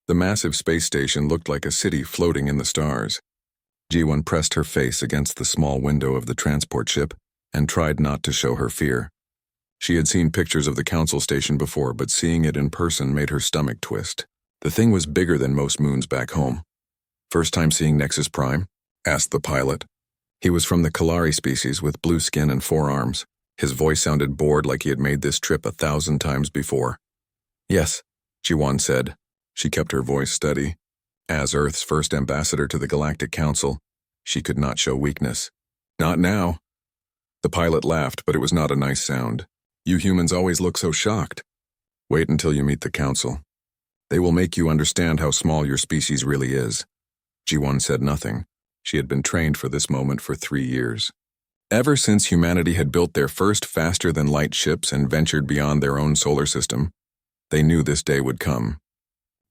The massive space station looked like a city floating in the stars. G1 pressed her face against the small window of the transport ship and tried not to show her fear. She had seen pictures of the council station before, but seeing it in person made her stomach twist. The thing was bigger than most moons back home. "First time seeing Nexus Prime?" asked the pilot. He was from the Kalari species with blue skin and 4 arms. His voice sounded bored, like he had made this trip 1,000 times before. "Yes," Ji-won said. She kept her voice steady. As Earth's first ambassador to the Galactic Council, she could not show weakness. "Not now." The pilot laughed, but it was not a nice sound. "You humans always look so shocked." "Wait until you meet the Council. They will make you understand how small your species really is." Ji-won said nothing. She had been trained for this moment for 3 years. Ever since humanity had built their first faster-than-light ships and ventured beyond their own solar system, they knew this day would come.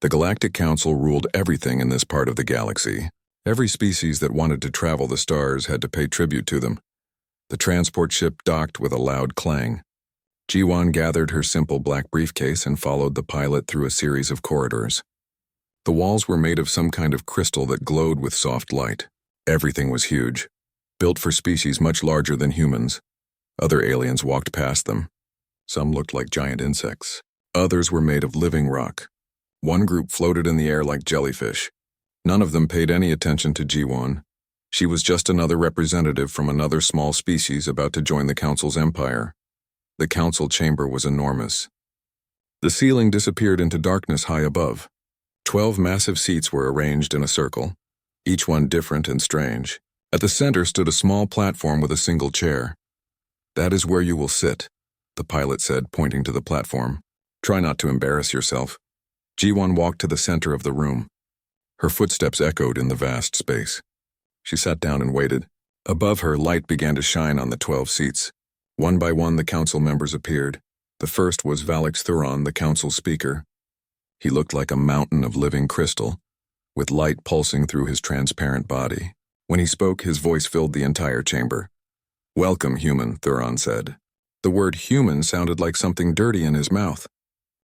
The Galactic Council ruled everything in this part of the galaxy. Every species that wanted to travel the stars had to pay tribute to them. The transport ship docked with a loud clang. Ji-won gathered her simple black briefcase and followed the pilot through a series of corridors. The walls were made of some kind of crystal that glowed with soft light. Everything was huge, built for species much larger than humans. Other aliens walked past them. Some looked like giant insects. Others were made of living rock. One group floated in the air like jellyfish. None of them paid any attention to Ji-won. She was just another representative from another small species about to join the Council's empire. The Council chamber was enormous. The ceiling disappeared into darkness high above. 12 massive seats were arranged in a circle, each one different and strange. At the center stood a small platform with a single chair. "That is where you will sit," the pilot said, pointing to the platform. "Try not to embarrass yourself." Ji-won walked to the center of the room. Her footsteps echoed in the vast space. She sat down and waited. Above her, light began to shine on the 12 seats. One by one, the council members appeared. The first was Valix Thuron, the council speaker. He looked like a mountain of living crystal, with light pulsing through his transparent body. When he spoke, his voice filled the entire chamber. "Welcome, human," Thuron said. The word human sounded like something dirty in his mouth.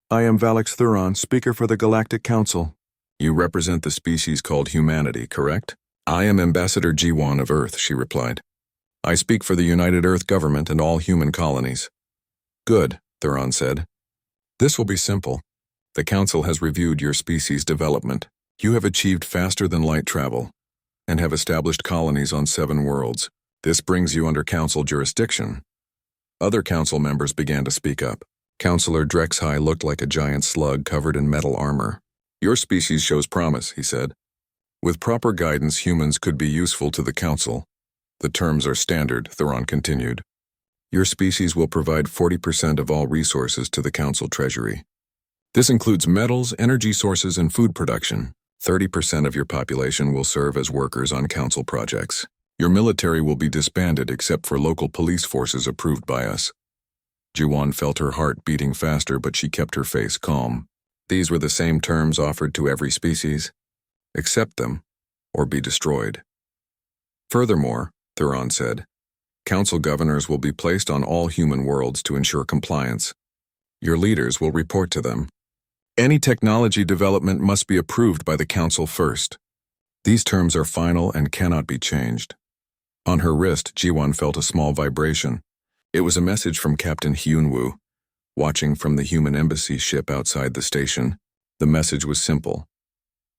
"I am Valix Thuron, speaker for the Galactic Council." "You represent the species called humanity, correct?" "I am Ambassador Ji-won of Earth," she replied. "I speak for the United Earth government and all human colonies." "Good," Thuron said. "This will be simple. The Council has reviewed your species' development. You have achieved faster-than-light travel and have established colonies on 7 worlds. This brings you under Council jurisdiction." Other Council members began to speak up. Councillor Drexhigh looked like a giant slug covered in metal armor. "Your species shows promise," he said. "With proper guidance, humans could be useful to the Council. The terms are standard," Thuron continued. "Your species will provide 40% of all resources to the Council treasury. This includes metals, energy sources, and food production. 30% of your population will serve as workers on Council projects. Your military will be disbanded except for local police forces approved by us." Ji-won felt her heart beating faster, but she kept her face calm. These were the same terms offered to every species. Accept them, or be destroyed. "Furthermore," Thuron said, "Council governors will be placed on all human worlds to ensure compliance. Your leaders will report to them. Any technology development must be approved by the Council first. These terms are final and cannot be changed." On her wrist, Ji-won felt a small vibration. It was a message from Captain Hyun-woo, watching from the human embassy ship outside the station. The message was simple.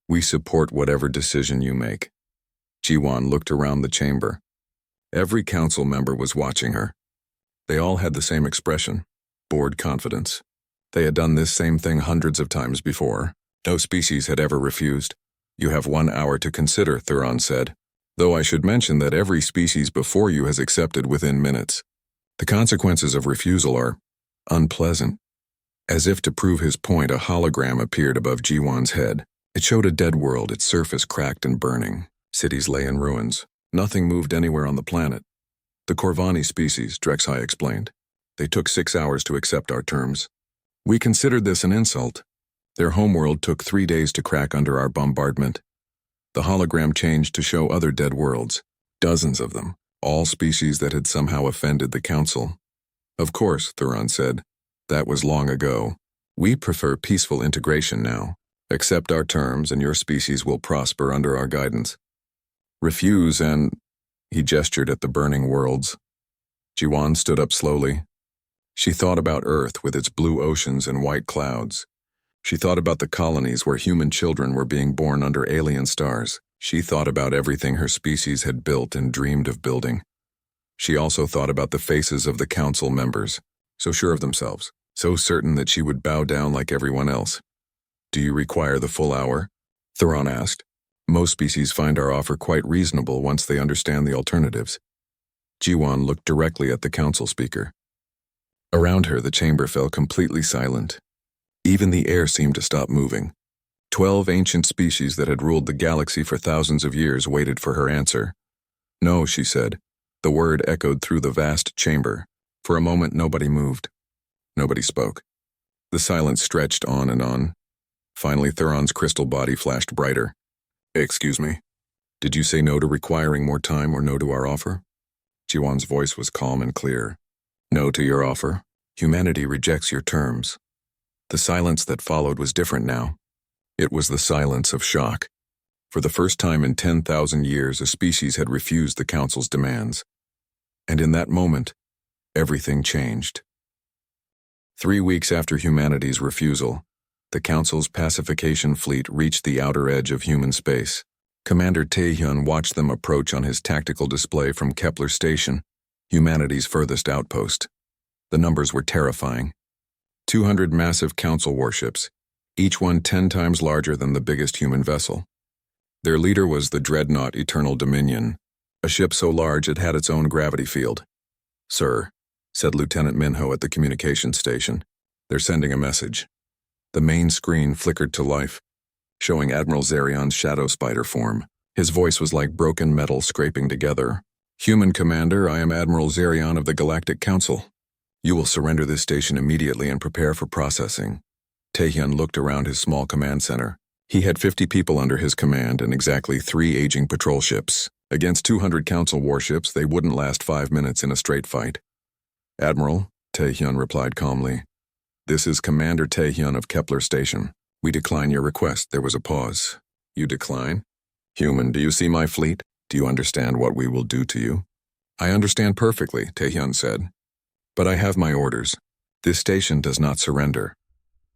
"We support whatever decision you make." Ji-won looked around the chamber. Every council member was watching her. They all had the same expression, bored confidence. They had done this same thing hundreds of times before. No species had ever refused. "You have 1 hour to consider," Thuron said. "Though I should mention that every species before you has accepted within minutes. The consequences of refusal are unpleasant." As if to prove his point, a hologram appeared above Ji-won's head. It showed a dead world, its surface cracked and burning. Cities lay in ruins. Nothing moved anywhere on the planet. "The Corvani species," Drexhigh explained. "They took 6 hours to accept our terms. We considered this an insult. Their homeworld took 3 days to crack under our bombardment. The hologram changed to show other dead worlds, dozens of them, all species that had somehow offended the Council." "Of course," Thuron said. "That was long ago. We prefer peaceful integration now. Accept our terms and your species will prosper under our guidance. Refuse and... He gestured at the burning worlds. Jiwan stood up slowly. She thought about Earth with its blue oceans and white clouds. She thought about the colonies where human children were being born under alien stars. She thought about everything her species had built and dreamed of building. She also thought about the faces of the council members, so sure of themselves, so certain that she would bow down like everyone else. Do you require the full hour? Theron asked. Most species find our offer quite reasonable once they understand the alternatives. Jiwan looked directly at the council speaker. Around her, the chamber fell completely silent. Even the air seemed to stop moving. 12 ancient species that had ruled the galaxy for thousands of years waited for her answer. No, she said. The word echoed through the vast chamber. For a moment, nobody moved. Nobody spoke. The silence stretched on and on. Finally, Theron's crystal body flashed brighter. Excuse me. Did you say no to requiring more time or no to our offer? Jiwan's voice was calm and clear. No to your offer. Humanity rejects your terms. The silence that followed was different now. It was the silence of shock. For the first time in 10,000 years, a species had refused the Council's demands. And in that moment, everything changed. 3 weeks after humanity's refusal, the Council's pacification fleet reached the outer edge of human space. Commander Taehyun watched them approach on his tactical display from Kepler Station, humanity's furthest outpost. The numbers were terrifying. 200 massive Council warships, each one 10 times larger than the biggest human vessel. Their leader was the dreadnought Eternal Dominion, a ship so large it had its own gravity field. Sir, said Lieutenant Minho at the communications station, they're sending a message. The main screen flickered to life, showing Admiral Zarion's shadow spider form. His voice was like broken metal scraping together. Human Commander, I am Admiral Zarion of the Galactic Council. You will surrender this station immediately and prepare for processing. Taehyun looked around his small command center. He had 50 people under his command and exactly 3 aging patrol ships. Against 200 Council warships, they wouldn't last 5 minutes in a straight fight. Admiral, Taehyun replied calmly. This is Commander Taehyun of Kepler Station. We decline your request. There was a pause. You decline? Human, do you see my fleet? Do you understand what we will do to you? I understand perfectly, Taehyun said. But I have my orders. This station does not surrender.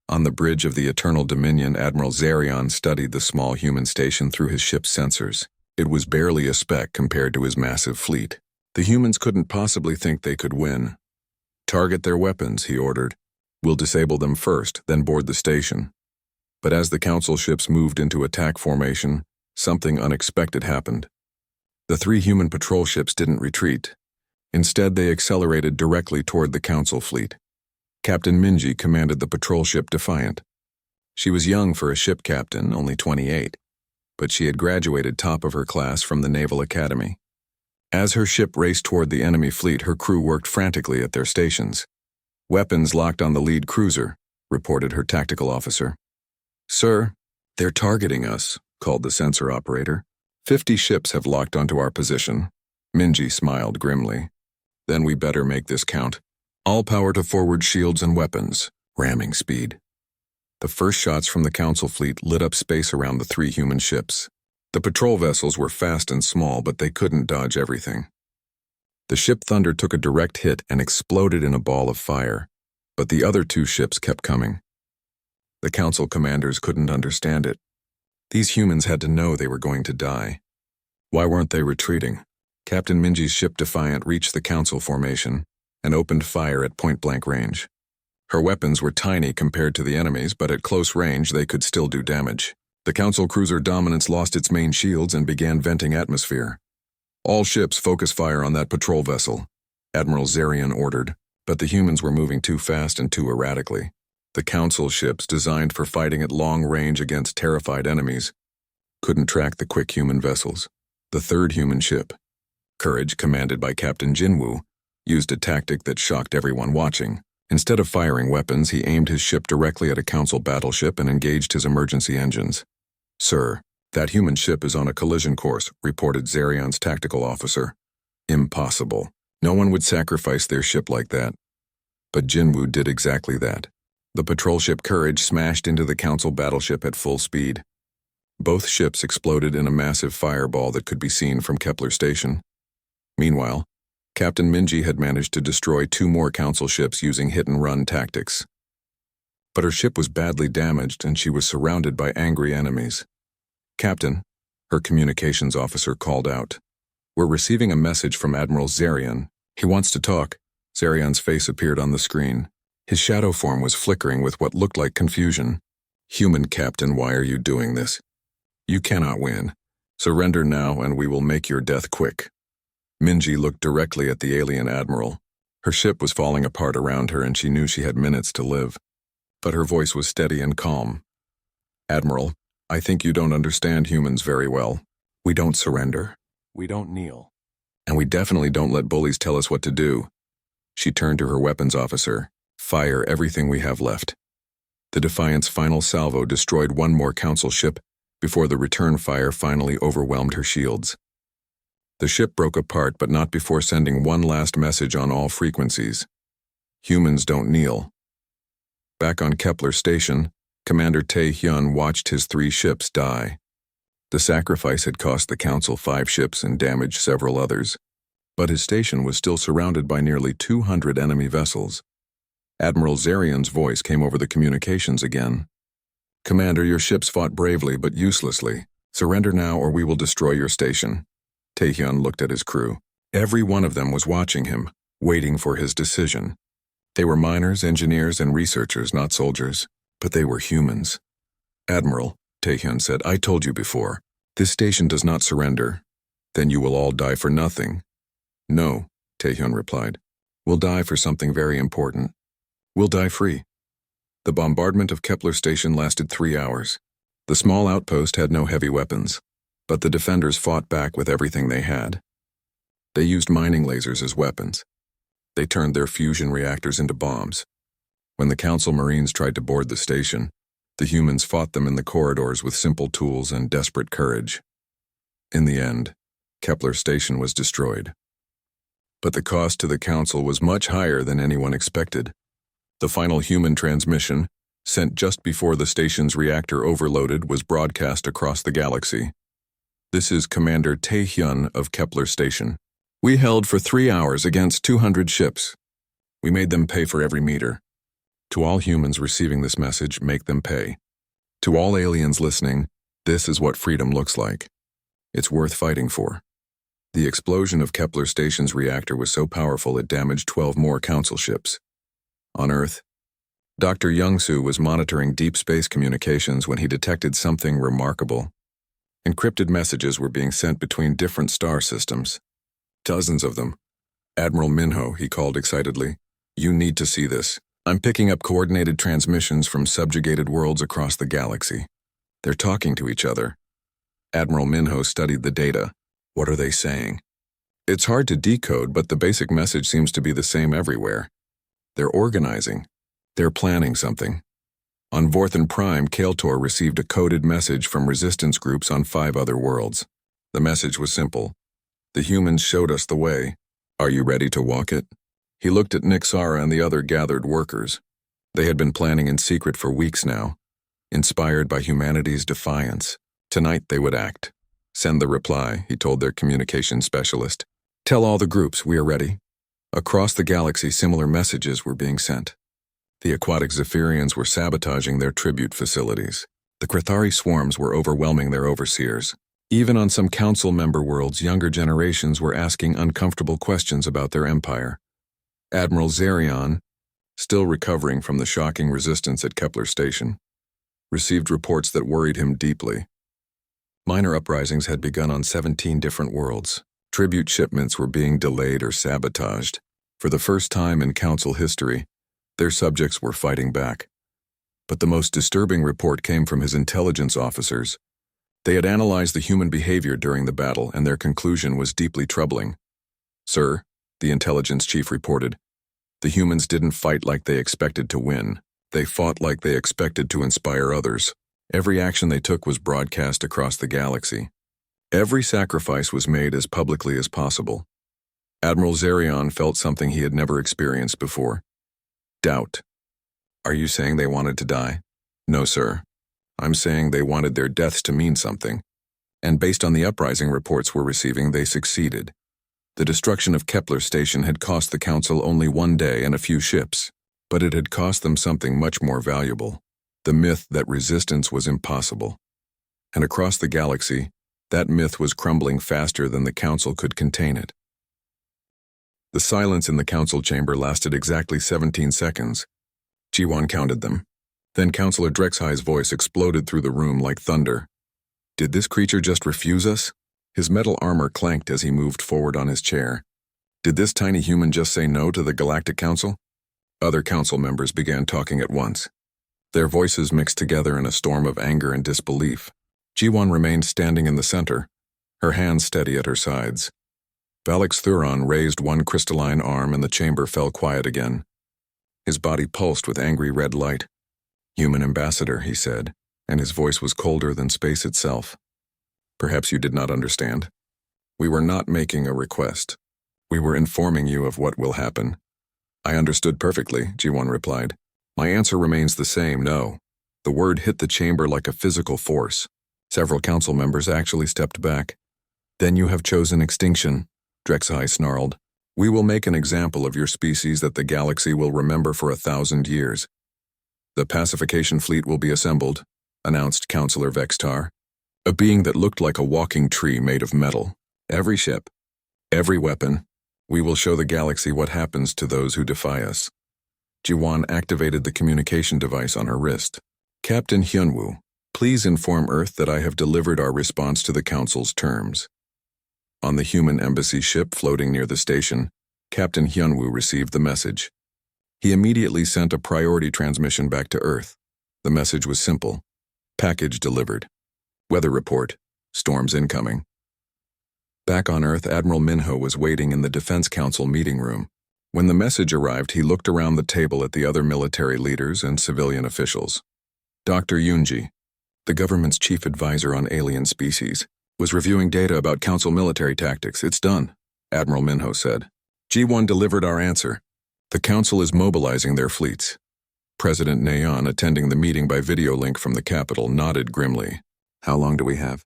On the bridge of the Eternal Dominion, Admiral Zarion studied the small human station through his ship's sensors. It was barely a speck compared to his massive fleet. The humans couldn't possibly think they could win. Target their weapons, he ordered. We'll disable them first, then board the station. But as the Council ships moved into attack formation, something unexpected happened. The 3 human patrol ships didn't retreat. Instead, they accelerated directly toward the Council fleet. Captain Minji commanded the patrol ship Defiant. She was young for a ship captain, only 28, but she had graduated top of her class from the Naval Academy. As her ship raced toward the enemy fleet, her crew worked frantically at their stations. Weapons locked on the lead cruiser, reported her tactical officer. Sir, they're targeting us, called the sensor operator. 50 ships have locked onto our position. Minji smiled grimly. Then we better make this count. All power to forward shields and weapons. Ramming speed. The first shots from the Council fleet lit up space around the 3 human ships. The patrol vessels were fast and small, but they couldn't dodge everything. The ship Thunder took a direct hit and exploded in a ball of fire, but the other 2 ships kept coming. The Council commanders couldn't understand it. These humans had to know they were going to die. Why weren't they retreating? Captain Minji's ship Defiant reached the Council formation and opened fire at point-blank range. Her weapons were tiny compared to the enemy's, but at close range they could still do damage. The Council cruiser Dominance lost its main shields and began venting atmosphere. All ships focus fire on that patrol vessel, Admiral Zarion ordered, but the humans were moving too fast and too erratically. The Council ships, designed for fighting at long range against terrified enemies, couldn't track the quick human vessels. The 3rd human ship, Courage, commanded by Captain Jinwoo, used a tactic that shocked everyone watching. Instead of firing weapons, he aimed his ship directly at a Council battleship and engaged his emergency engines. Sir, that human ship is on a collision course, reported Zarion's tactical officer. Impossible. No one would sacrifice their ship like that. But Jinwoo did exactly that. The patrol ship Courage smashed into the Council battleship at full speed. Both ships exploded in a massive fireball that could be seen from Kepler Station. Meanwhile, Captain Minji had managed to destroy 2 more Council ships using hit-and-run tactics. But her ship was badly damaged and she was surrounded by angry enemies. "Captain," her communications officer called out. "We're receiving a message from Admiral Zarian. He wants to talk." Zarian's face appeared on the screen. His shadow form was flickering with what looked like confusion. "Human Captain, why are you doing this? You cannot win. Surrender now and we will make your death quick." Minji looked directly at the alien admiral. Her ship was falling apart around her and she knew she had minutes to live. But her voice was steady and calm. "Admiral, I think you don't understand humans very well. We don't surrender. We don't kneel. And we definitely don't let bullies tell us what to do." She turned to her weapons officer. "Fire everything we have left." The Defiant's final salvo destroyed 1 more Council ship before the return fire finally overwhelmed her shields. The ship broke apart, but not before sending one last message on all frequencies. "Humans don't kneel." Back on Kepler Station, Commander Tae-hyun watched his 3 ships die. The sacrifice had cost the Council 5 ships and damaged several others, but his station was still surrounded by nearly 200 enemy vessels. Admiral Zarian's voice came over the communications again. "Commander, your ships fought bravely but uselessly. Surrender now or we will destroy your station." Tae-hyun looked at his crew. Every one of them was watching him, waiting for his decision. They were miners, engineers, and researchers, not soldiers, but they were humans. "Admiral," Tae-hyun said, "I told you before, this station does not surrender. Then you will all die for nothing." "No," Tae-hyun replied. "We'll die for something very important. We'll die free." The bombardment of Kepler Station lasted 3 hours. The small outpost had no heavy weapons, but the defenders fought back with everything they had. They used mining lasers as weapons. They turned their fusion reactors into bombs. When the Council Marines tried to board the station, the humans fought them in the corridors with simple tools and desperate courage. In the end, Kepler Station was destroyed. But the cost to the Council was much higher than anyone expected. The final human transmission, sent just before the station's reactor overloaded, was broadcast across the galaxy. "This is Commander Tae-hyun of Kepler Station. We held for 3 hours against 200 ships. We made them pay for every meter. To all humans receiving this message, make them pay. To all aliens listening, this is what freedom looks like. It's worth fighting for." The explosion of Kepler Station's reactor was so powerful it damaged 12 more Council ships. On Earth, Dr. Young-soo was monitoring deep space communications when he detected something remarkable. Encrypted messages were being sent between different star systems. Dozens of them. "Admiral Minho," he called excitedly, "you need to see this. I'm picking up coordinated transmissions from subjugated worlds across the galaxy. They're talking to each other." Admiral Minho studied the data. "What are they saying?" "It's hard to decode, but the basic message seems to be the same everywhere. They're organizing. They're planning something." On Vorthan Prime, Kael'tor received a coded message from resistance groups on 5 other worlds. The message was simple. "The humans showed us the way. Are you ready to walk it?" He looked at Nixara and the other gathered workers. They had been planning in secret for weeks now, inspired by humanity's defiance. Tonight they would act. "Send the reply," he told their communications specialist. "Tell all the groups we are ready." Across the galaxy, similar messages were being sent. The aquatic Zephyrians were sabotaging their tribute facilities. The Krithari swarms were overwhelming their overseers. Even on some Council member worlds, younger generations were asking uncomfortable questions about their empire. Admiral Zarian, still recovering from the shocking resistance at Kepler Station, received reports that worried him deeply. Minor uprisings had begun on 17 different worlds. Tribute shipments were being delayed or sabotaged. For the first time in Council history, their subjects were fighting back. But the most disturbing report came from his intelligence officers. They had analyzed the human behavior during the battle, and their conclusion was deeply troubling. "Sir," the intelligence chief reported, "the humans didn't fight like they expected to win. They fought like they expected to inspire others. Every action they took was broadcast across the galaxy. Every sacrifice was made as publicly as possible." Admiral Zarian felt something he had never experienced before. Doubt. Are you saying they wanted to die? No, sir. I'm saying they wanted their deaths to mean something. And based on the uprising reports we're receiving, they succeeded. The destruction of Kepler Station had cost the Council only 1 day and a few ships, but it had cost them something much more valuable, the myth that resistance was impossible. And across the galaxy, that myth was crumbling faster than the Council could contain it. The silence in the Council chamber lasted exactly 17 seconds. Ji-won counted them. Then Councillor Drexhai's voice exploded through the room like thunder. Did this creature just refuse us? His metal armor clanked as he moved forward on his chair. Did this tiny human just say no to the Galactic Council? Other council members began talking at once. Their voices mixed together in a storm of anger and disbelief. Ji-won remained standing in the center, her hands steady at her sides. Valix Thuron raised one crystalline arm and the chamber fell quiet again. His body pulsed with angry red light. Human ambassador, he said, and his voice was colder than space itself. Perhaps you did not understand. We were not making a request. We were informing you of what will happen. I understood perfectly, Ji-won replied. My answer remains the same, no. The word hit the chamber like a physical force. Several council members actually stepped back. Then you have chosen extinction, Drexhai snarled. We will make an example of your species that the galaxy will remember for 1,000 years. The pacification fleet will be assembled, announced Councillor Vextar. A being that looked like a walking tree made of metal. Every ship, every weapon. We will show the galaxy what happens to those who defy us. Ji-won activated the communication device on her wrist. Captain Hyunwoo, please inform Earth that I have delivered our response to the Council's terms. On the human embassy ship floating near the station, Captain Hyunwoo received the message. He immediately sent a priority transmission back to Earth. The message was simple. Package delivered. Weather report. Storms incoming. Back on Earth, Admiral Minho was waiting in the Defense Council meeting room. When the message arrived, he looked around the table at the other military leaders and civilian officials. Dr. Yoonji, the government's chief advisor on alien species, was reviewing data about Council military tactics. It's done, Admiral Minho said. G1 delivered our answer. The Council is mobilizing their fleets. President Nayeon, attending the meeting by video link from the capital, nodded grimly. How long do we have?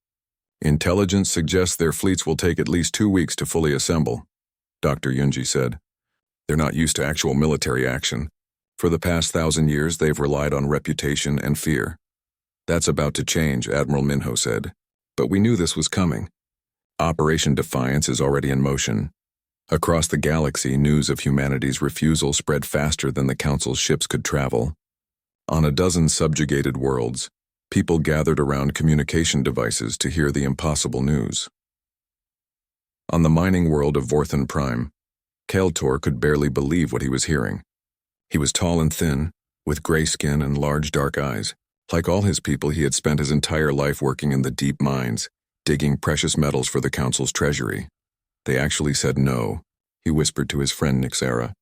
Intelligence suggests their fleets will take at least 2 weeks to fully assemble, Dr. Yoonji said. They're not used to actual military action. For the past 1,000 years, they've relied on reputation and fear. That's about to change, Admiral Minho said. But we knew this was coming. Operation Defiance is already in motion. Across the galaxy, news of humanity's refusal spread faster than the Council's ships could travel. On a dozen subjugated worlds, people gathered around communication devices to hear the impossible news. On the mining world of Vorthan Prime, Kael'tor could barely believe what he was hearing. He was tall and thin, with gray skin and large dark eyes. Like all his people, he had spent his entire life working in the deep mines, digging precious metals for the Council's treasury. They actually said no, he whispered to his friend Nixera.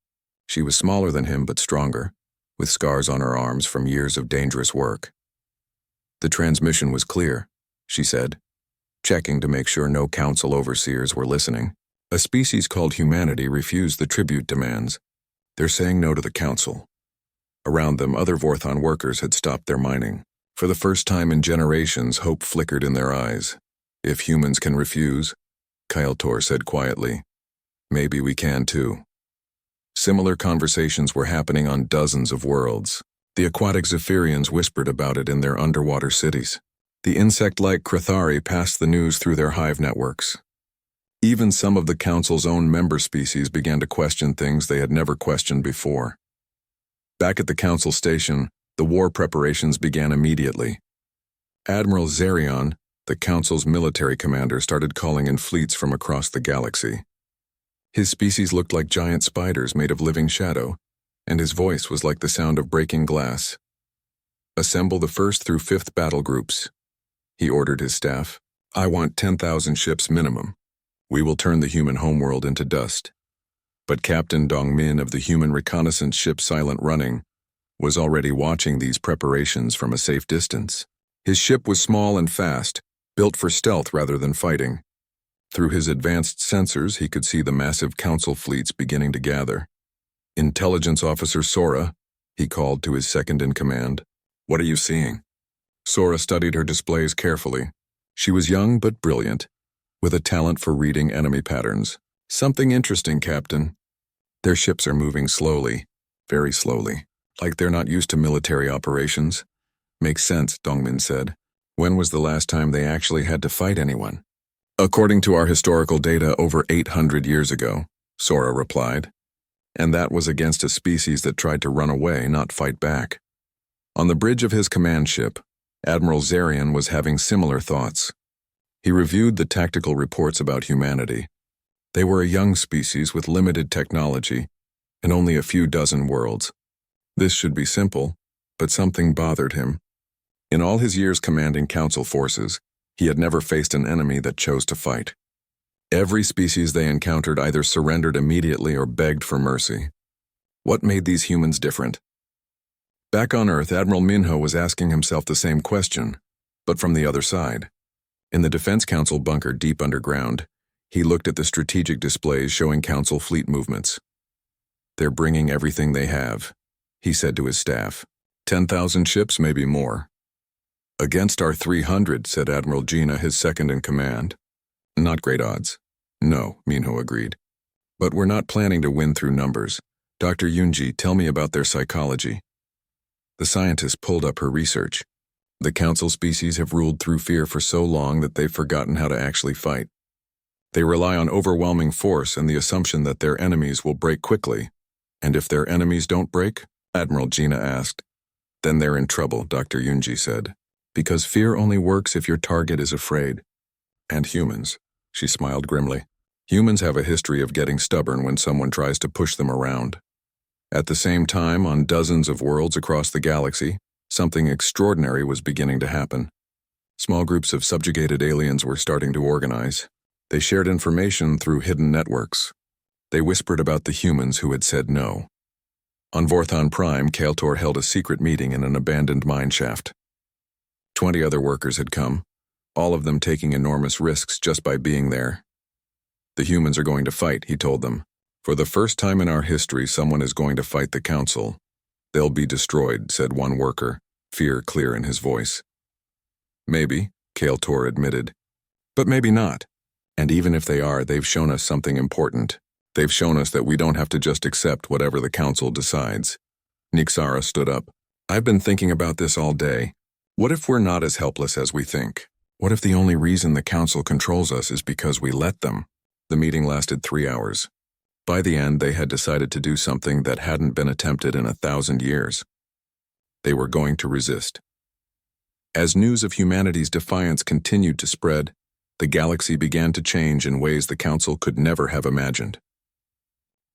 She was smaller than him but stronger, with scars on her arms from years of dangerous work. The transmission was clear, she said, checking to make sure no Council overseers were listening. A species called humanity refused the tribute demands. They're saying no to the Council. Around them, other Vorthon workers had stopped their mining. For the first time in generations, hope flickered in their eyes. If humans can refuse, Kael'tor said quietly, maybe we can too. Similar conversations were happening on dozens of worlds. The aquatic Zephyrians whispered about it in their underwater cities. The insect-like Krathari passed the news through their hive networks. Even some of the Council's own member species began to question things they had never questioned before. Back at the Council station, the war preparations began immediately. Admiral Zerion, the Council's military commander, started calling in fleets from across the galaxy. His species looked like giant spiders made of living shadow, and his voice was like the sound of breaking glass. Assemble the 1st through 5th battle groups, he ordered his staff. I want 10,000 ships minimum. We will turn the human homeworld into dust. But Captain Dongmin of the human reconnaissance ship Silent Running was already watching these preparations from a safe distance. His ship was small and fast, built for stealth rather than fighting. Through his advanced sensors, he could see the massive Council fleets beginning to gather. Intelligence Officer Sora, he called to his second-in-command. "What are you seeing?" Sora studied her displays carefully. She was young but brilliant, with a talent for reading enemy patterns. "Something interesting, Captain. Their ships are moving slowly, very slowly, like they're not used to military operations." "Makes sense," Dongmin said. "When was the last time they actually had to fight anyone?" "According to our historical data, over 800 years ago," Sora replied. "And that was against a species that tried to run away, not fight back." On the bridge of his command ship, Admiral Zarian was having similar thoughts. He reviewed the tactical reports about humanity. They were a young species with limited technology and only a few dozen worlds. This should be simple, but something bothered him. In all his years commanding Council forces, he had never faced an enemy that chose to fight. Every species they encountered either surrendered immediately or begged for mercy. What made these humans different? Back on Earth, Admiral Minho was asking himself the same question, but from the other side. In the Defense Council bunker deep underground, he looked at the strategic displays showing Council fleet movements. "They're bringing everything they have," he said to his staff. 10,000 ships, maybe more. "Against our 300, said Admiral Gina, his second-in-command. "Not great odds." "No," Minho agreed. "But we're not planning to win through numbers. Dr. Yunji, tell me about their psychology." The scientist pulled up her research. "The Council species have ruled through fear for so long that they've forgotten how to actually fight. They rely on overwhelming force and the assumption that their enemies will break quickly. And if their enemies don't break?" Admiral Gina asked. "Then they're in trouble," Dr. Yunji said. "Because fear only works if your target is afraid." "And humans," she smiled grimly. "Humans have a history of getting stubborn when someone tries to push them around." At the same time, on dozens of worlds across the galaxy, something extraordinary was beginning to happen. Small groups of subjugated aliens were starting to organize. They shared information through hidden networks. They whispered about the humans who had said no. On Vorthon Prime, Kael'tor held a secret meeting in an abandoned mineshaft. 20 other workers had come, all of them taking enormous risks just by being there. "The humans are going to fight," he told them. "For the first time in our history, someone is going to fight the Council. They'll be destroyed," said one worker, fear clear in his voice. "Maybe," Kael'tor admitted. "But maybe not. And even if they are, they've shown us something important. They've shown us that we don't have to just accept whatever the Council decides." Nixara stood up. "I've been thinking about this all day. What if we're not as helpless as we think? What if the only reason the Council controls us is because we let them?" The meeting lasted 3 hours. By the end, they had decided to do something that hadn't been attempted in 1,000 years. They were going to resist. As news of humanity's defiance continued to spread, the galaxy began to change in ways the Council could never have imagined.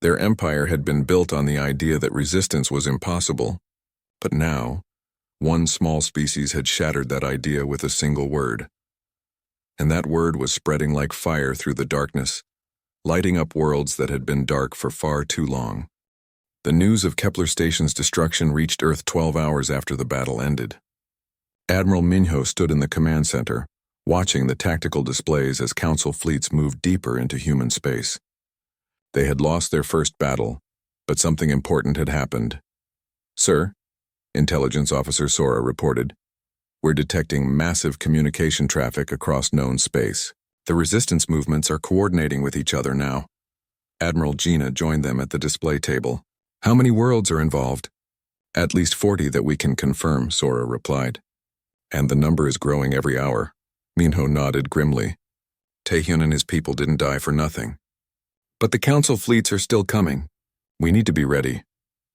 Their empire had been built on the idea that resistance was impossible, but now, one small species had shattered that idea with a single word. And that word was spreading like fire through the darkness, lighting up worlds that had been dark for far too long. The news of Kepler Station's destruction reached Earth 12 hours after the battle ended. Admiral Minho stood in the command center, watching the tactical displays as Council fleets moved deeper into human space. They had lost their first battle, but something important had happened. "Sir," Intelligence Officer Sora reported, "we're detecting massive communication traffic across known space. The resistance movements are coordinating with each other now." Admiral Gina joined them at the display table. "How many worlds are involved?" "At least 40 that we can confirm," Sora replied. "And the number is growing every hour." Minho nodded grimly. "Taehyun and his people didn't die for nothing." "But the Council fleets are still coming. We need to be ready."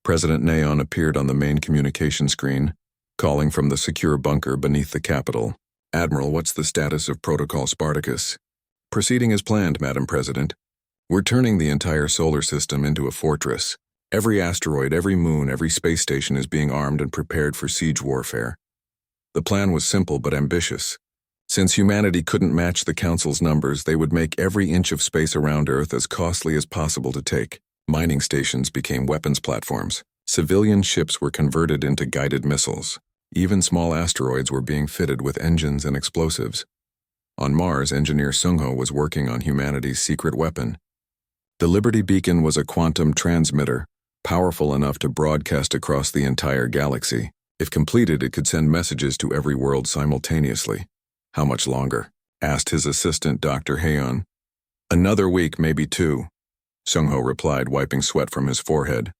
President Neon appeared on the main communication screen, calling from the secure bunker beneath the capital. "Admiral, what's the status of Protocol Spartacus?" "Proceeding as planned, Madam President. We're turning the entire solar system into a fortress. Every asteroid, every moon, every space station is being armed and prepared for siege warfare." The plan was simple but ambitious. Since humanity couldn't match the Council's numbers, they would make every inch of space around Earth as costly as possible to take. Mining stations became weapons platforms. Civilian ships were converted into guided missiles. Even small asteroids were being fitted with engines and explosives. On Mars, engineer Sungho was working on humanity's secret weapon. The Liberty Beacon was a quantum transmitter, powerful enough to broadcast across the entire galaxy. If completed, it could send messages to every world simultaneously. How much longer? Asked his assistant, Dr. Hayon. Another week, maybe 2. Sung-ho replied, wiping sweat from his forehead.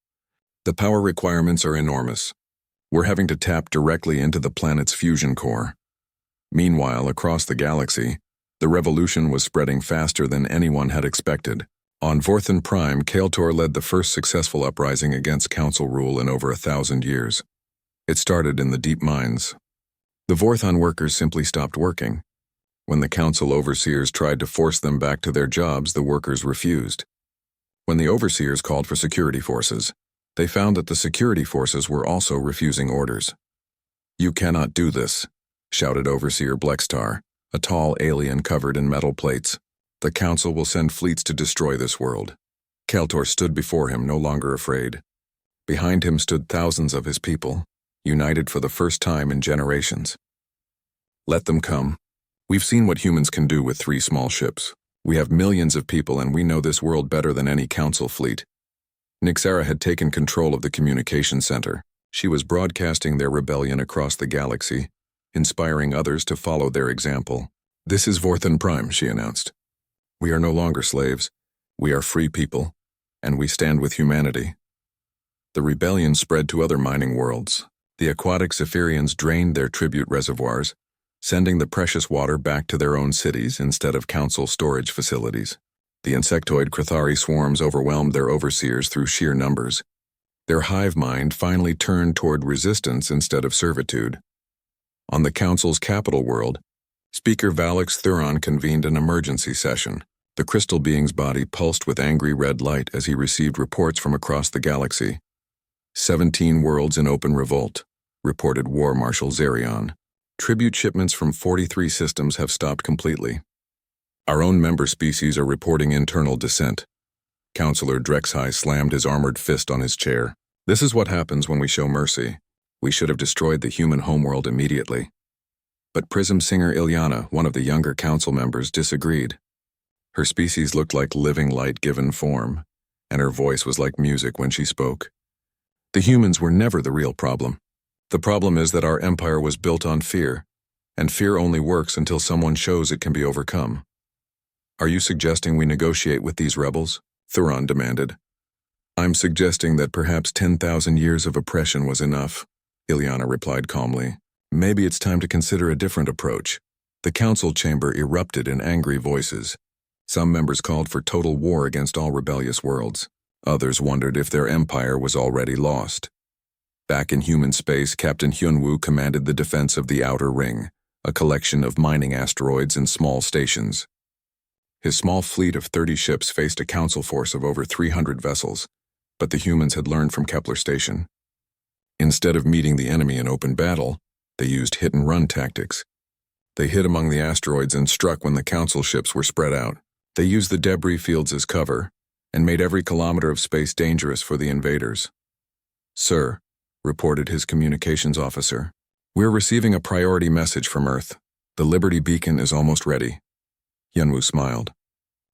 The power requirements are enormous. We're having to tap directly into the planet's fusion core. Meanwhile, across the galaxy, the revolution was spreading faster than anyone had expected. On Vorthan Prime, Kael'tor led the first successful uprising against council rule in over 1,000 years. It started in the deep mines. The Vorthon workers simply stopped working. When the council overseers tried to force them back to their jobs, the workers refused. When the overseers called for security forces, they found that the security forces were also refusing orders. "You cannot do this," shouted Overseer Blextar, a tall alien covered in metal plates. "The council will send fleets to destroy this world." Kael'tor stood before him, no longer afraid. Behind him stood thousands of his people, united for the first time in generations. "Let them come. We've seen what humans can do with 3 small ships. We have millions of people and we know this world better than any council fleet." Nixara had taken control of the communication center. She was broadcasting their rebellion across the galaxy, inspiring others to follow their example. "This is Vorthan Prime," she announced. "We are no longer slaves. We are free people, and we stand with humanity." The rebellion spread to other mining worlds. The aquatic Zephyrians drained their tribute reservoirs, sending the precious water back to their own cities instead of council storage facilities. The insectoid Krathari swarms overwhelmed their overseers through sheer numbers. Their hive mind finally turned toward resistance instead of servitude. On the council's capital world, Speaker Valix Thuron convened an emergency session. The crystal being's body pulsed with angry red light as he received reports from across the galaxy. 17 worlds in open revolt, reported War Marshal Zerion. Tribute shipments from 43 systems have stopped completely. Our own member species are reporting internal dissent. Counselor Drexhai slammed his armored fist on his chair. "This is what happens when we show mercy. We should have destroyed the human homeworld immediately." But Prism Singer Ilyana, one of the younger council members, disagreed. Her species looked like living light given form, and her voice was like music when she spoke. "The humans were never the real problem. The problem is that our empire was built on fear, and fear only works until someone shows it can be overcome." "Are you suggesting we negotiate with these rebels?" Thuron demanded. "I'm suggesting that perhaps 10,000 years of oppression was enough," Ilyana replied calmly. "Maybe it's time to consider a different approach." The council chamber erupted in angry voices. Some members called for total war against all rebellious worlds. Others wondered if their empire was already lost. Back in human space, Captain Hyunwoo commanded the defense of the Outer Ring, a collection of mining asteroids and small stations. His small fleet of 30 ships faced a council force of over 300 vessels, but the humans had learned from Kepler Station. Instead of meeting the enemy in open battle, they used hit-and-run tactics. They hid among the asteroids and struck when the council ships were spread out. They used the debris fields as cover, and made every kilometer of space dangerous for the invaders. "Sir," reported his communications officer, "we're receiving a priority message from Earth. The Liberty Beacon is almost ready." Hyunwoo smiled.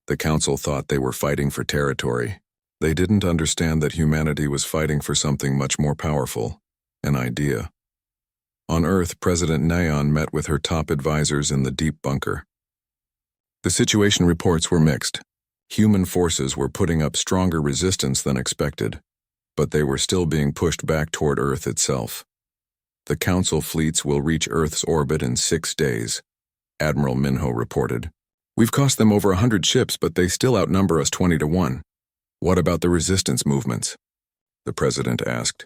The council thought they were fighting for territory. They didn't understand that humanity was fighting for something much more powerful, an idea. On Earth, President Naeon met with her top advisors in the deep bunker. The situation reports were mixed. Human forces were putting up stronger resistance than expected, but they were still being pushed back toward Earth itself. "The council fleets will reach Earth's orbit in 6 days," Admiral Minho reported. "We've cost them over 100 ships, but they still outnumber us 20 to 1. What about the resistance movements?" the president asked.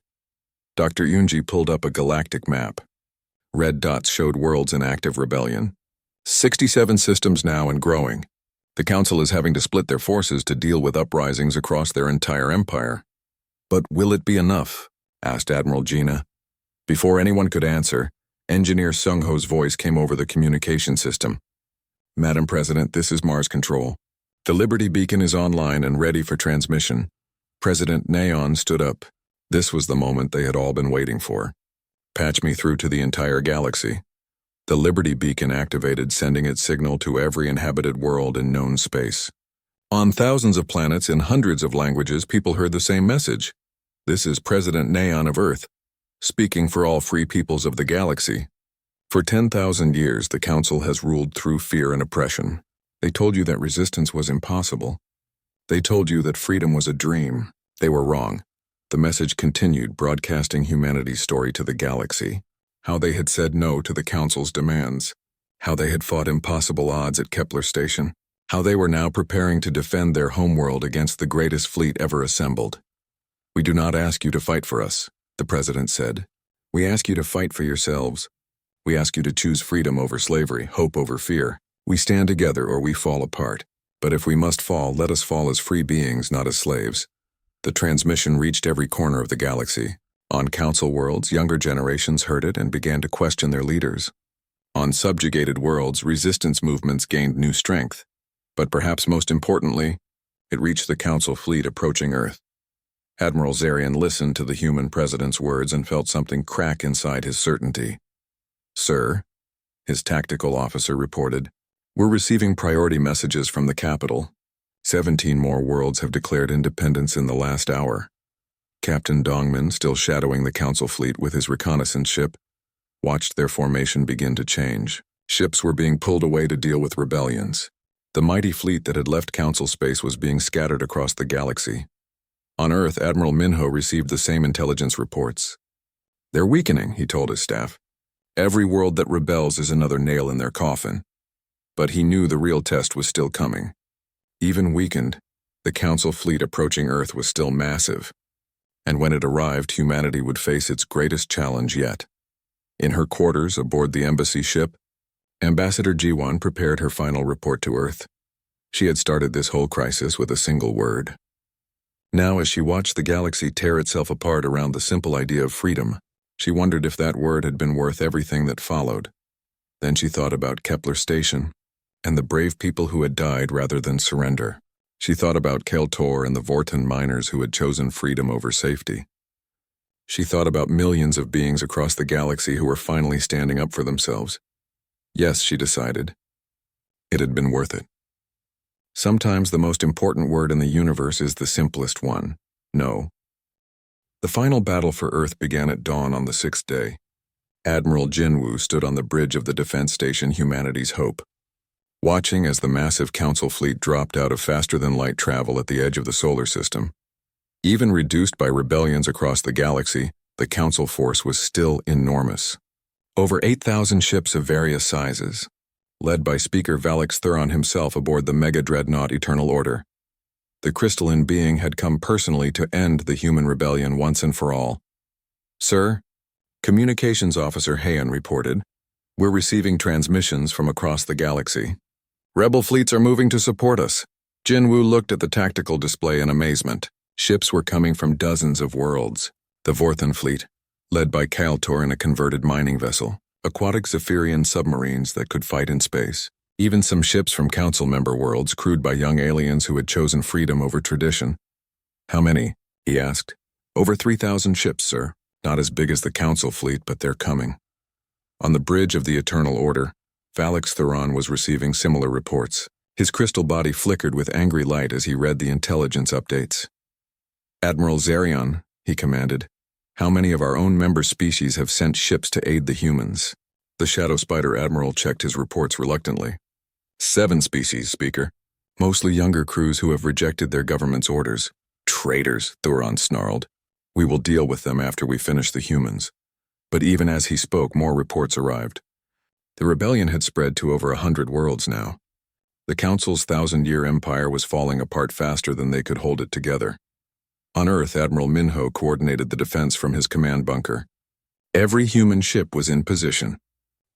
Dr. Yunji pulled up a galactic map. Red dots showed worlds in active rebellion. 67 systems now and growing. The council is having to split their forces to deal with uprisings across their entire empire. "But will it be enough?" asked Admiral Gina. Before anyone could answer, Engineer Sung-ho's voice came over the communication system. "Madam President, this is Mars Control. The Liberty Beacon is online and ready for transmission." President Naeon stood up. This was the moment they had all been waiting for. "Patch me through to the entire galaxy." The Liberty Beacon activated, sending its signal to every inhabited world in known space. On thousands of planets in hundreds of languages, people heard the same message. This is President Neon of Earth, speaking for all free peoples of the galaxy. For 10,000 years, the Council has ruled through fear and oppression. They told you that resistance was impossible. They told you that freedom was a dream. They were wrong. The message continued, broadcasting humanity's story to the galaxy. How they had said no to the Council's demands. How they had fought impossible odds at Kepler Station. How they were now preparing to defend their homeworld against the greatest fleet ever assembled. "We do not ask you to fight for us," the President said. "We ask you to fight for yourselves. We ask you to choose freedom over slavery, hope over fear. We stand together or we fall apart. But if we must fall, let us fall as free beings, not as slaves." The transmission reached every corner of the galaxy. On Council worlds, younger generations heard it and began to question their leaders. On subjugated worlds, resistance movements gained new strength. But perhaps most importantly, it reached the Council fleet approaching Earth. Admiral Zarian listened to the human president's words and felt something crack inside his certainty. "Sir," his tactical officer reported, "we're receiving priority messages from the capital. 17 more worlds have declared independence in the last hour." Captain Dongman, still shadowing the Council fleet with his reconnaissance ship, watched their formation begin to change. Ships were being pulled away to deal with rebellions. The mighty fleet that had left Council space was being scattered across the galaxy. On Earth, Admiral Minho received the same intelligence reports. "They're weakening," he told his staff. "Every world that rebels is another nail in their coffin." But he knew the real test was still coming. Even weakened, the Council fleet approaching Earth was still massive. And when it arrived, humanity would face its greatest challenge yet. In her quarters aboard the embassy ship, Ambassador G1 prepared her final report to Earth. She had started this whole crisis with a single word. Now, as she watched the galaxy tear itself apart around the simple idea of freedom, she wondered if that word had been worth everything that followed. Then she thought about Kepler Station and the brave people who had died rather than surrender. She thought about Keltor and the Vorton miners who had chosen freedom over safety. She thought about millions of beings across the galaxy who were finally standing up for themselves. Yes, she decided, it had been worth it. Sometimes the most important word in the universe is the simplest one: no. The final battle for Earth began at dawn on the 6th day. Admiral Jinwoo stood on the bridge of the defense station Humanity's Hope, watching as the massive Council fleet dropped out of faster-than-light travel at the edge of the solar system. Even reduced by rebellions across the galaxy, the Council force was still enormous. Over 8,000 ships of various sizes, led by Speaker Valix Thuron himself aboard the mega-dreadnought Eternal Order. The crystalline being had come personally to end the human rebellion once and for all. "Sir," Communications Officer Heian reported, "we're receiving transmissions from across the galaxy. Rebel fleets are moving to support us." Jinwoo looked at the tactical display in amazement. Ships were coming from dozens of worlds. The Vorthan fleet, led by Kaltor in a converted mining vessel, aquatic Zephyrian submarines that could fight in space, even some ships from Council member worlds crewed by young aliens who had chosen freedom over tradition. "How many?" he asked. "Over 3,000 ships, sir. Not as big as the Council fleet, but they're coming." On the bridge of the Eternal Order, Valix Thuron was receiving similar reports. His crystal body flickered with angry light as he read the intelligence updates. "Admiral Zarion," he commanded, "how many of our own member species have sent ships to aid the humans?" The Shadow Spider Admiral checked his reports reluctantly. 7 species, Speaker. Mostly younger crews who have rejected their government's orders." "Traitors," Thuron snarled. "We will deal with them after we finish the humans." But even as he spoke, more reports arrived. The rebellion had spread to over 100 worlds now. The Council's 1,000-year empire was falling apart faster than they could hold it together. On Earth, Admiral Minho coordinated the defense from his command bunker. Every human ship was in position.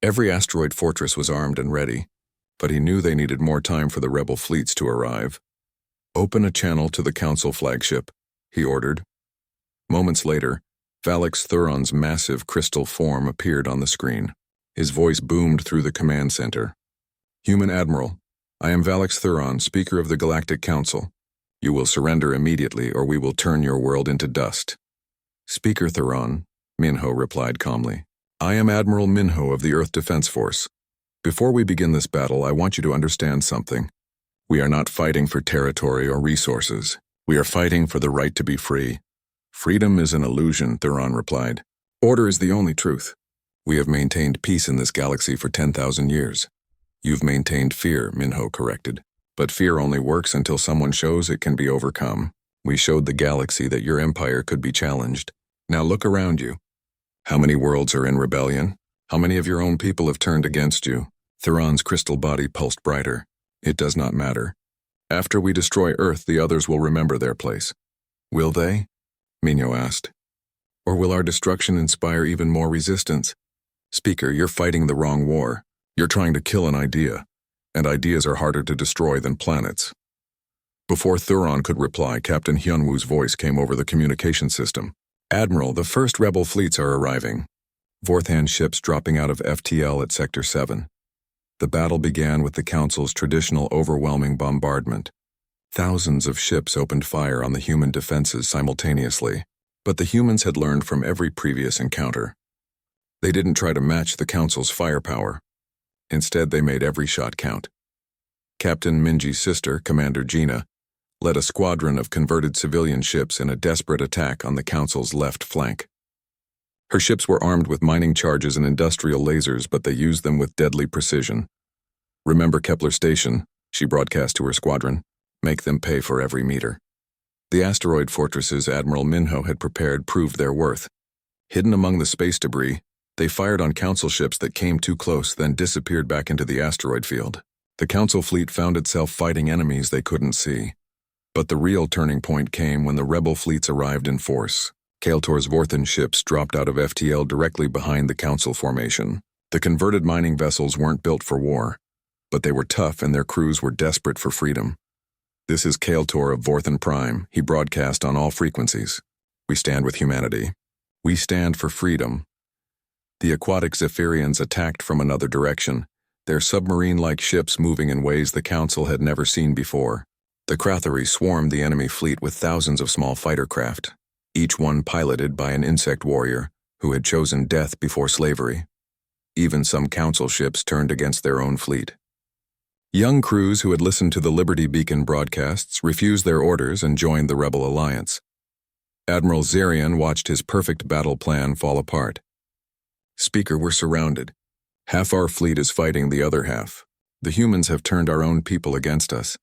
Every asteroid fortress was armed and ready, but he knew they needed more time for the rebel fleets to arrive. "Open a channel to the Council flagship," he ordered. Moments later, Valix Thuron's massive crystal form appeared on the screen. His voice boomed through the command center. "Human Admiral, I am Valix Thuron, Speaker of the Galactic Council. You will surrender immediately or we will turn your world into dust." "Speaker Thuron," Minho replied calmly. "I am Admiral Minho of the Earth Defense Force. Before we begin this battle, I want you to understand something. We are not fighting for territory or resources. We are fighting for the right to be free. Freedom is an illusion, Thuron replied. Order is the only truth. We have maintained peace in this galaxy for 10,000 years. You've maintained fear, Minho corrected. But fear only works until someone shows it can be overcome. We showed the galaxy that your empire could be challenged. Now look around you. How many worlds are in rebellion? How many of your own people have turned against you? Thuron's crystal body pulsed brighter. It does not matter. After we destroy Earth, the others will remember their place. Will they? Minho asked. Or will our destruction inspire even more resistance? Speaker, you're fighting the wrong war. You're trying to kill an idea, and ideas are harder to destroy than planets. Before Thuron could reply, Captain Hyunwoo's voice came over the communication system. Admiral, the first rebel fleets are arriving. Vorthan ships dropping out of FTL at Sector 7. The battle began with the Council's traditional overwhelming bombardment. Thousands of ships opened fire on the human defenses simultaneously, but the humans had learned from every previous encounter. They didn't try to match the Council's firepower. Instead, they made every shot count. Captain Minji's sister, Commander Gina, led a squadron of converted civilian ships in a desperate attack on the Council's left flank. Her ships were armed with mining charges and industrial lasers, but they used them with deadly precision. Remember Kepler Station, she broadcast to her squadron. Make them pay for every meter. The asteroid fortresses Admiral Minho had prepared proved their worth. Hidden among the space debris, they fired on Council ships that came too close, then disappeared back into the asteroid field. The Council fleet found itself fighting enemies they couldn't see. But the real turning point came when the rebel fleets arrived in force. Kael'tor's Vorthan ships dropped out of FTL directly behind the Council formation. The converted mining vessels weren't built for war, but they were tough and their crews were desperate for freedom. This is Kael'tor of Vorthan Prime, he broadcast on all frequencies. We stand with humanity. We stand for freedom. The aquatic Zephyrians attacked from another direction, their submarine-like ships moving in ways the Council had never seen before. The Krathari swarmed the enemy fleet with thousands of small fighter craft, each one piloted by an insect warrior who had chosen death before slavery. Even some Council ships turned against their own fleet. Young crews who had listened to the Liberty Beacon broadcasts refused their orders and joined the Rebel Alliance. Admiral Zarian watched his perfect battle plan fall apart. Speaker, we're surrounded. Half our fleet is fighting the other half. The humans have turned our own people against us.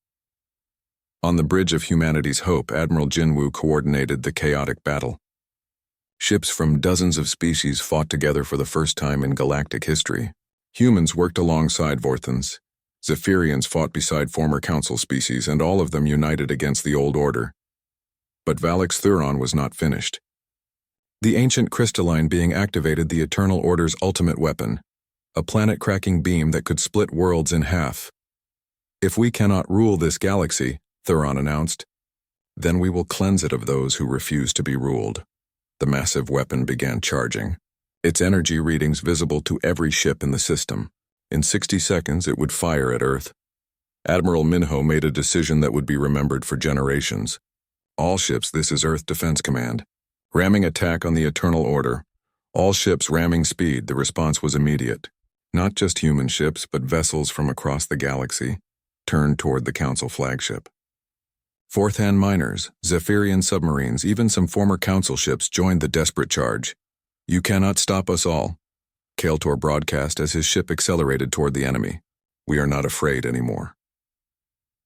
On the bridge of humanity's hope, Admiral Jinwoo coordinated the chaotic battle. Ships from dozens of species fought together for the first time in galactic history. Humans worked alongside Vorthans. Zephyrians fought beside former Council species, and all of them united against the old order. But Valix Thuron was not finished. The ancient crystalline being activated the Eternal Order's ultimate weapon, a planet-cracking beam that could split worlds in half. If we cannot rule this galaxy, Thuron announced, then we will cleanse it of those who refuse to be ruled. The massive weapon began charging, its energy readings visible to every ship in the system. In 60 seconds, it would fire at Earth. Admiral Minho made a decision that would be remembered for generations. All ships, this is Earth Defense Command. Ramming attack on the Eternal Order. All ships ramming speed, the response was immediate. Not just human ships, but vessels from across the galaxy turned toward the Council flagship. Vorthan miners, Zephyrian submarines, even some former Council ships joined the desperate charge. You cannot stop us all. Kael'tor broadcast as his ship accelerated toward the enemy. We are not afraid anymore.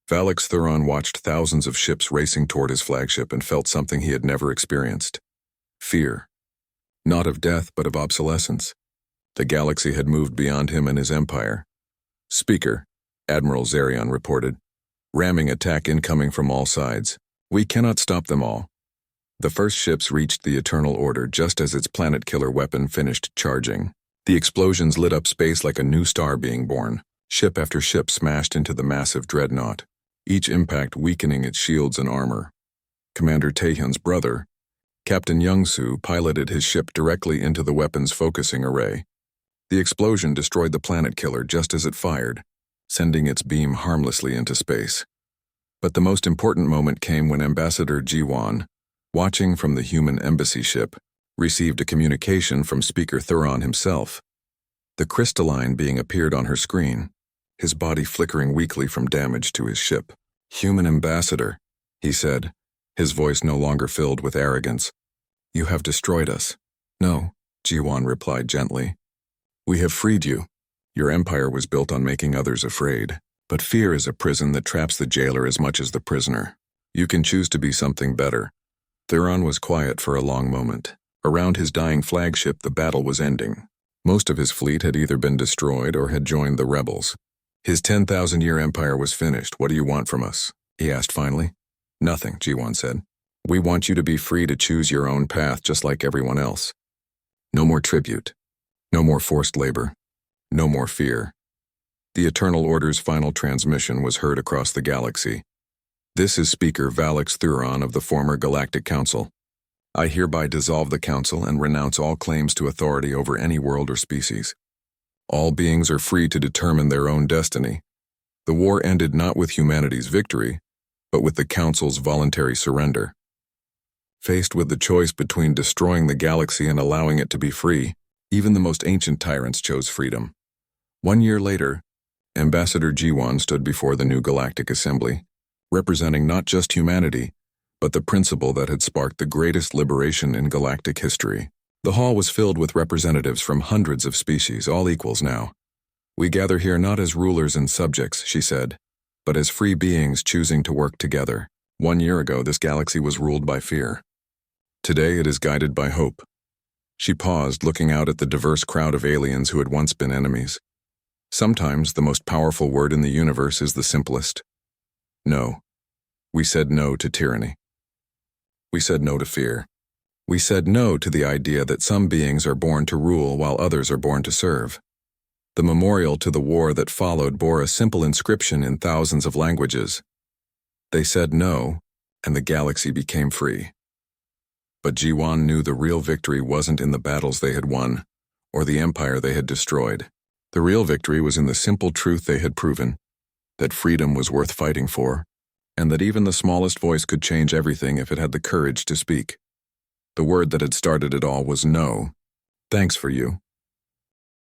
Valix Thuron watched thousands of ships racing toward his flagship and felt something he had never experienced. Fear. Not of death, but of obsolescence. The galaxy had moved beyond him and his empire. Speaker, Admiral Zarian reported. Ramming attack incoming from all sides. We cannot stop them all. The first ships reached the Eternal Order just as its planet-killer weapon finished charging. The explosions lit up space like a new star being born. Ship after ship smashed into the massive dreadnought, each impact weakening its shields and armor. Commander Taehyun's brother, Captain Young-soo, piloted his ship directly into the weapon's focusing array. The explosion destroyed the planet killer just as it fired, sending its beam harmlessly into space. But the most important moment came when Ambassador Ji-won, watching from the human embassy ship, received a communication from Speaker Thuron himself. The crystalline being appeared on her screen, his body flickering weakly from damage to his ship. Human ambassador, he said, his voice no longer filled with arrogance. You have destroyed us. No, Ji-won replied gently. We have freed you. Your empire was built on making others afraid. But fear is a prison that traps the jailer as much as the prisoner. You can choose to be something better. Thuron was quiet for a long moment. Around his dying flagship, the battle was ending. Most of his fleet had either been destroyed or had joined the rebels. His 10,000-year empire was finished. What do you want from us? He asked finally. Nothing, Ji-won said. We want you to be free to choose your own path just like everyone else. No more tribute. No more forced labor. No more fear. The Eternal Order's final transmission was heard across the galaxy. This is Speaker Valix Thuron of the former Galactic Council. I hereby dissolve the Council and renounce all claims to authority over any world or species. All beings are free to determine their own destiny. The war ended not with humanity's victory, but with the Council's voluntary surrender. Faced with the choice between destroying the galaxy and allowing it to be free, even the most ancient tyrants chose freedom. 1 year later, Ambassador Ji-won stood before the new Galactic Assembly, representing not just humanity, but the principle that had sparked the greatest liberation in galactic history. The hall was filled with representatives from hundreds of species, all equals now. We gather here not as rulers and subjects, she said, but as free beings choosing to work together. 1 year ago, this galaxy was ruled by fear. Today, it is guided by hope. She paused, looking out at the diverse crowd of aliens who had once been enemies. Sometimes the most powerful word in the universe is the simplest. No. We said no to tyranny. We said no to fear. We said no to the idea that some beings are born to rule while others are born to serve. The memorial to the war that followed bore a simple inscription in thousands of languages. They said no, and the galaxy became free. But Ji-won knew the real victory wasn't in the battles they had won, or the empire they had destroyed. The real victory was in the simple truth they had proven, that freedom was worth fighting for, and that even the smallest voice could change everything if it had the courage to speak. The word that had started it all was no. Thanks for you,